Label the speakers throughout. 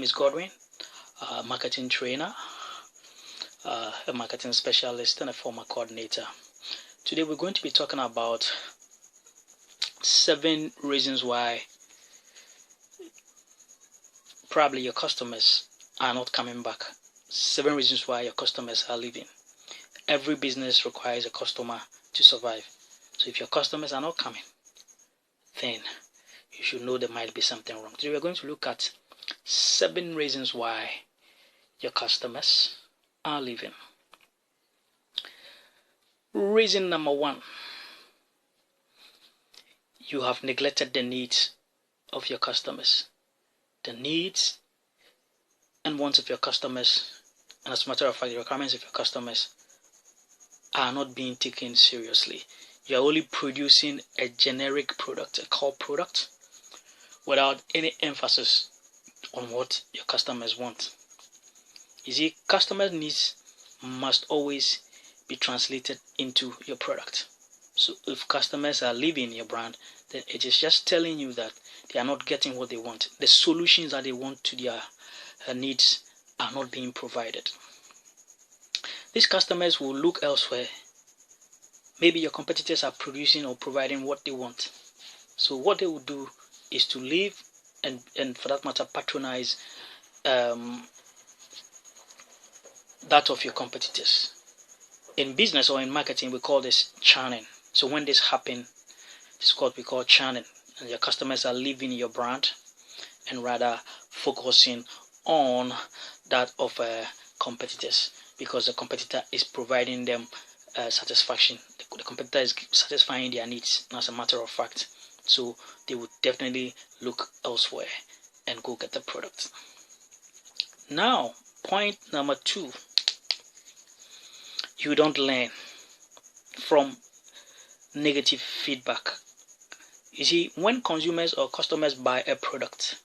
Speaker 1: is Godwin, a marketing trainer, a marketing specialist, and a former coordinator. Today we're going to be talking about 7 reasons why probably your customers are not coming back. 7 reasons why your customers are leaving. Every business requires a customer to survive. So if your customers are not coming, then you should know there might be something wrong. Today we're going to look at 7 reasons why your customers are leaving. Reason number 1, you have neglected the needs of your customers. The needs and wants of your customers, and as a matter of fact, the requirements of your customers are not being taken seriously. You're only producing a generic product, a core product, without any emphasis on what your customers want. You see, customer needs must always be translated into your product. So if customers are leaving your brand, then it is just telling you that they are not getting what they want. The solutions that they want to their needs are not being provided. These customers will look elsewhere. Maybe your competitors are producing or providing what they want. So what they will do is to leave and for that matter patronize that of your competitors. In business or in marketing, we call this churning. So when this happens, this is what we call churning, and your customers are leaving your brand and rather focusing on that of competitors, because the competitor is providing them satisfaction. The competitor is satisfying their needs, as a matter of fact. So they would definitely look elsewhere and go get the product. Now, point number 2. You don't learn from negative feedback. You see, when consumers or customers buy a product,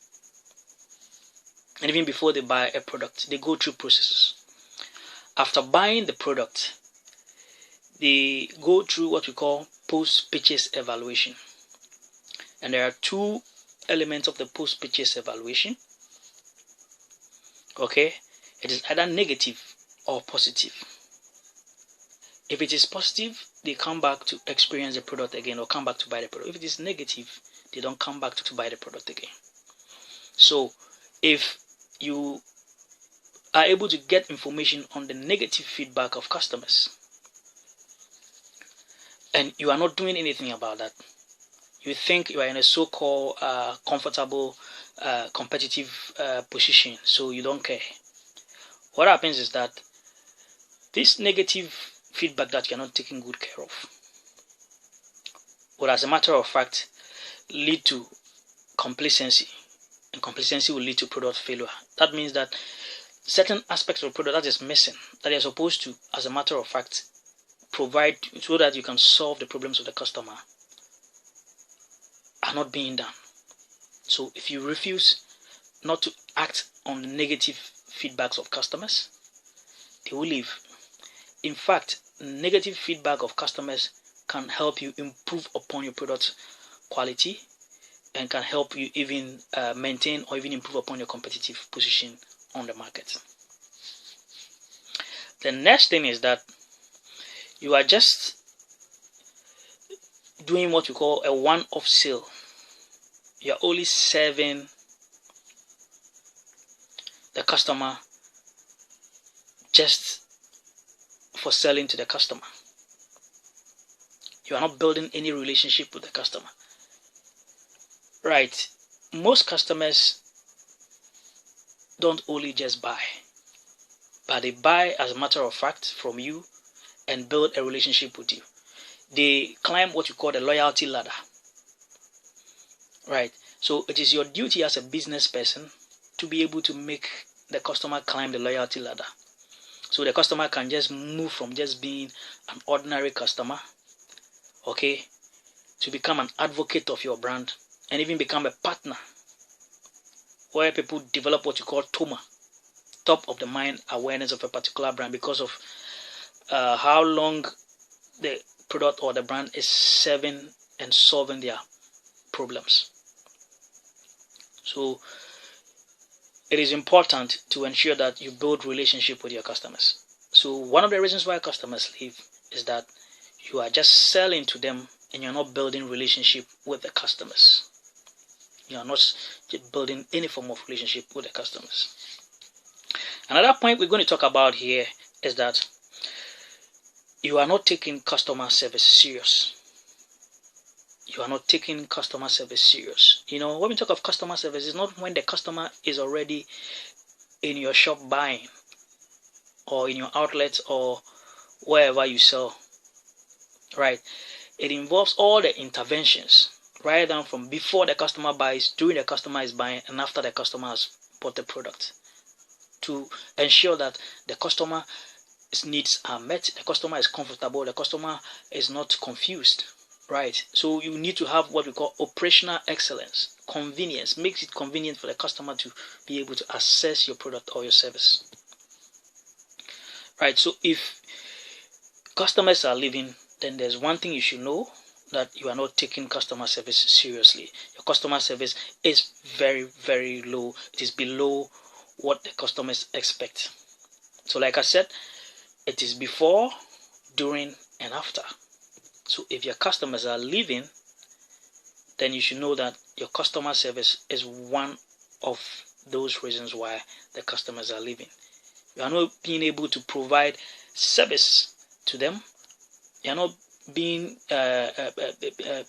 Speaker 1: and even before they buy a product, they go through processes. After buying the product, they go through what we call post-purchase evaluation. And there are 2 elements of the post-purchase evaluation. Okay, it is either negative or positive. If it is positive, they come back to experience the product again or come back to buy the product. If it is negative, they don't come back to buy the product again. So if you are able to get information on the negative feedback of customers and you are not doing anything about that, you think you are in a so-called comfortable competitive position, so you don't care. What happens is that this negative feedback that you're not taking good care of will, as a matter of fact, lead to complacency, and complacency will lead to product failure. That means that certain aspects of the product that is missing, that you're supposed to, as a matter of fact, provide so that you can solve the problems of the customer, are not being done. So if you refuse not to act on the negative feedbacks of customers, they will leave. In fact, negative feedback of customers can help you improve upon your product quality and can help you even maintain or even improve upon your competitive position on the market. The next thing is that you are just doing what we call a one-off sale. You're only serving the customer just for selling to the customer. You are not building any relationship with the customer. Right. Most customers don't only just buy, but they buy, as a matter of fact, from you and build a relationship with you. They climb what you call the loyalty ladder. Right. So it is your duty as a business person to be able to make the customer climb the loyalty ladder. So the customer can just move from just being an ordinary customer, okay, to become an advocate of your brand and even become a partner, where people develop what you call TOMA, top of the mind awareness of a particular brand, because of how long the product or the brand is serving and solving their problems. So it is important to ensure that you build relationship with your customers. So one of the reasons why customers leave is that you are just selling to them and you're not building relationship with the customers. You are not building any form of relationship with the customers. Another point we're going to talk about here is that you are not taking customer service serious. You are not taking customer service serious. When we talk of customer service, it's not when the customer is already in your shop buying, or in your outlet, or wherever you sell, right? It involves all the interventions, right down from before the customer buys, during the customer is buying, and after the customer has bought the product, to ensure that the customer's needs are met, the customer is comfortable, the customer is not confused, right? So you need to have what we call operational excellence. Convenience makes it convenient for the customer to be able to access your product or your service, right? So if customers are leaving, then there's one thing you should know, that you are not taking customer service seriously. Your customer service is very, very low. It is below what the customers expect. So like I said, it is before, during, and after. So if your customers are leaving, then you should know that your customer service is one of those reasons why the customers are leaving. You are not being able to provide service to them. You are not being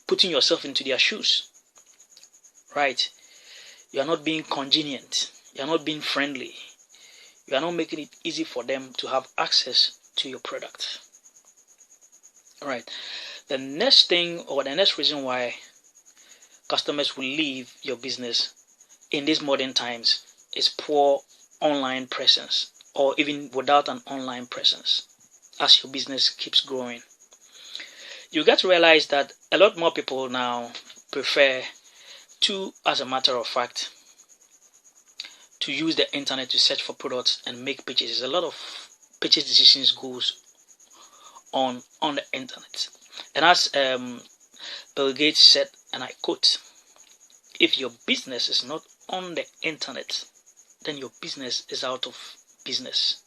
Speaker 1: putting yourself into their shoes, right? You are not being congenient. You are not being friendly. You are not making it easy for them to have access to your product. All right. The next thing, or the next reason why customers will leave your business in these modern times, is poor online presence, or even without an online presence. As your business keeps growing, you get to realize that a lot more people now prefer to, as a matter of fact, to use the internet to search for products and make purchases. A lot of purchase decisions goes on the internet. And as Bill Gates said, and I quote, "If your business is not on the internet, then your business is out of business."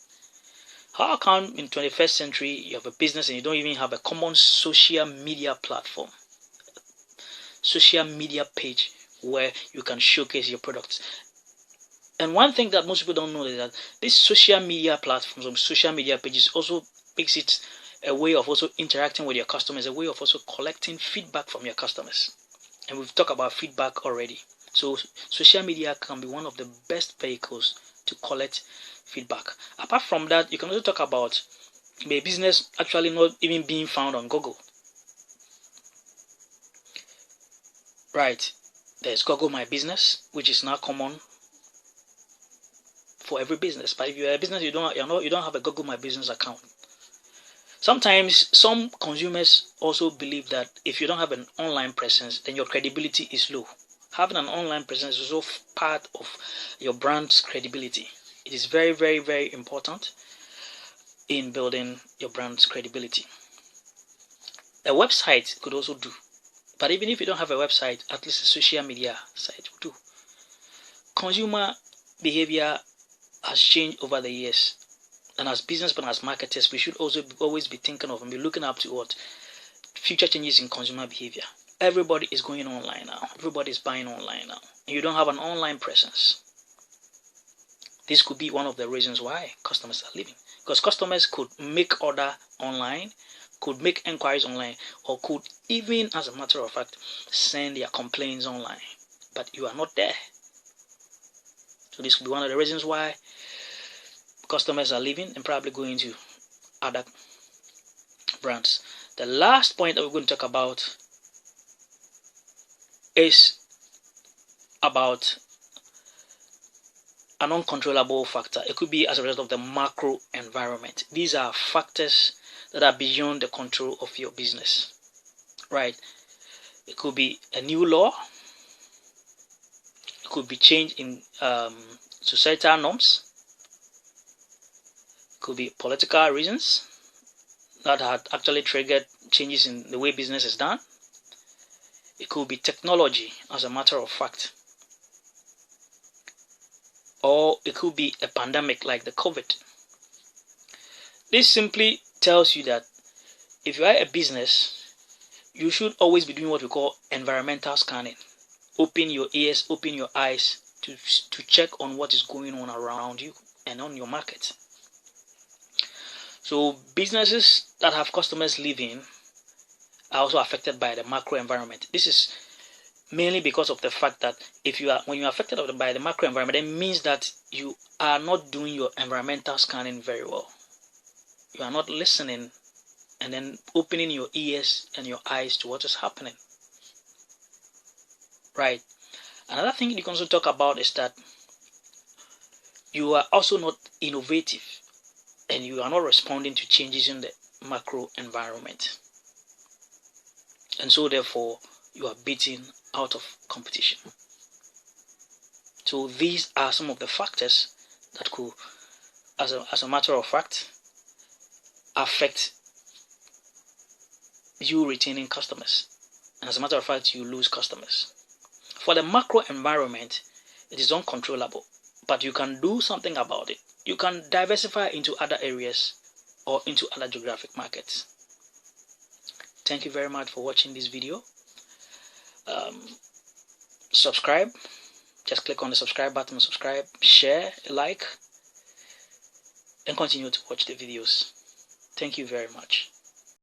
Speaker 1: How come in 21st century you have a business and you don't even have a common social media platform, social media page where you can showcase your products? And one thing that most people don't know is that these social media platforms or social media pages also makes it a way of also interacting with your customers, a way of also collecting feedback from your customers. And we've talked about feedback already. So social media can be one of the best vehicles to collect feedback. Apart from that, you can also talk about a business actually not even being found on Google. Right. There's Google My Business, which is now common for every business. But if you're a business, you don't have a Google My Business account. Sometimes some consumers also believe that if you don't have an online presence, then your credibility is low. Having an online presence is also part of your brand's credibility. It is very, very, very important in building your brand's credibility. A website could also do. But even if you don't have a website, at least a social media site will do. Consumer behavior has changed over the years. And as businessmen, as marketers, we should also always be thinking of and be looking up to what future changes in consumer behavior. Everybody is going online now. Everybody is buying online now. And you don't have an online presence. This could be one of the reasons why customers are leaving. Because customers could make order online, could make inquiries online, or could even, as a matter of fact, send their complaints online. But you are not there. So this could be one of the reasons why customers are leaving and probably going to other brands. The last point that we're going to talk about is about an uncontrollable factor. It could be as a result of the macro environment. These are factors that are beyond the control of your business, right? It could be a new law. It could be change in societal norms. It could be political reasons that had actually triggered changes in the way business is done. It could be technology, as a matter of fact. or it could be a pandemic like the COVID. This simply tells you that if you are a business, you should always be doing what we call environmental scanning. Open your ears, open your eyes to check on what is going on around you and on your market. So businesses that have customers living are also affected by the macro environment. This is mainly because of the fact that when you are affected by the macro environment, it means that you are not doing your environmental scanning very well. You are not listening and then opening your ears and your eyes to what is happening. Right. Another thing you can also talk about is that you are also not innovative and you are not responding to changes in the macro environment. And so therefore, you are beaten out of competition. So these are some of the factors that could, as a matter of fact, affect you retaining customers. And as a matter of fact, you lose customers. For the macro environment, it is uncontrollable, but you can do something about it. You can diversify into other areas or into other geographic markets. Thank you very much for watching this video. Subscribe. Just click on the subscribe button, subscribe, share, like, and continue to watch the videos. Thank you very much.